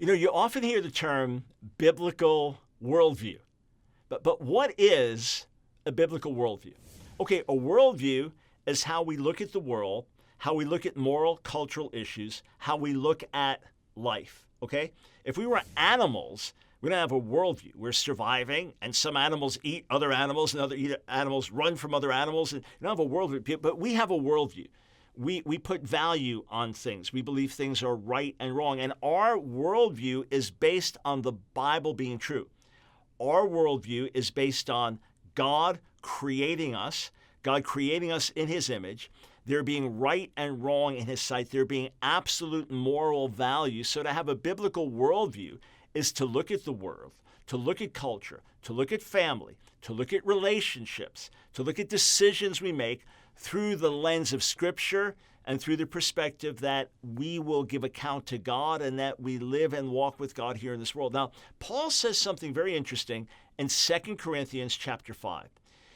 You often hear the term biblical worldview, but what is a biblical worldview? Okay, a worldview is how we look at the world, how we look at moral, cultural issues, how we look at life, okay? If we were animals, we don't have a worldview. We're surviving, and some animals eat other animals, and other animals run from other animals, and you don't have a worldview, but we have a worldview. We put value on things. We believe things are right and wrong, and our worldview is based on the Bible being true. Our worldview is based on God creating us in His image, there being right and wrong in His sight, there being absolute moral value. So to have a biblical worldview is to look at the world, to look at culture, to look at family, to look at relationships, to look at decisions we make through the lens of Scripture and through the perspective that we will give account to God and that we live and walk with God here in this world. Now, Paul says something very interesting in 2 Corinthians chapter 5.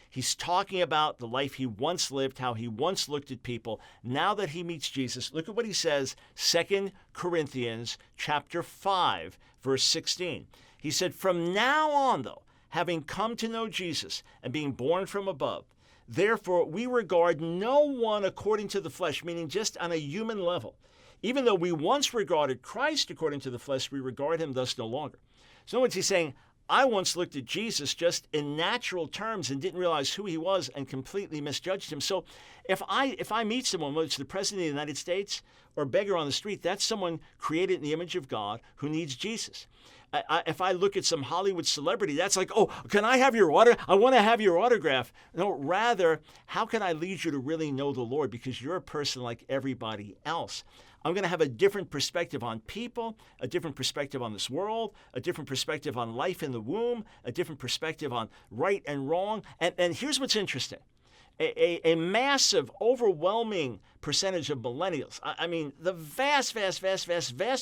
He's talking about the life he once lived, how he once looked at people. Now that he meets Jesus, look at what he says, 2 Corinthians chapter 5, verse 16. He said, "From now on, though, having come to know Jesus and being born from above, therefore we regard no one according to the flesh," meaning just on a human level. "Even though we once regarded Christ according to the flesh, we regard him thus no longer." So in other words, he's saying, I once looked at Jesus just in natural terms and didn't realize who he was and completely misjudged him. So if I meet someone, whether it's the President of the United States or a beggar on the street, that's someone created in the image of God who needs Jesus. If I look at some Hollywood celebrity, that's like, oh, can I have your I want to have your autograph. No, rather, how can I lead you to really know the Lord? Because you're a person like everybody else. I'm going to have a different perspective on people, a different perspective on this world, a different perspective on life in the womb, a different perspective on right and wrong. And here's what's interesting. A massive, overwhelming percentage of millennials, I mean, the vast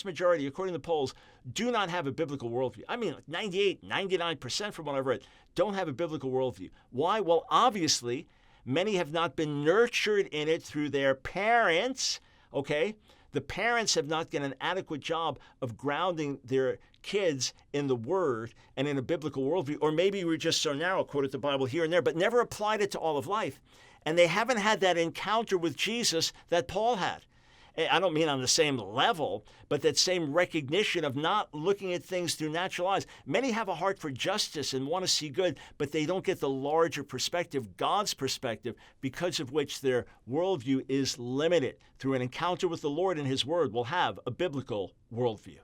majority, according to polls, do not have a biblical worldview. I mean, like 98, 99% from what I've read, don't have a biblical worldview. Why? Well, obviously, many have not been nurtured in it through their parents, okay? The parents have not done an adequate job of grounding their kids in the Word and in a biblical worldview. Or maybe we're just so narrow, quoted the Bible here and there, but never applied it to all of life. And they haven't had that encounter with Jesus that Paul had. I don't mean on the same level, but that same recognition of not looking at things through natural eyes. Many have a heart for justice and want to see good, but they don't get the larger perspective, God's perspective, because of which their worldview is limited. Through an encounter with the Lord and His Word, will have a biblical worldview.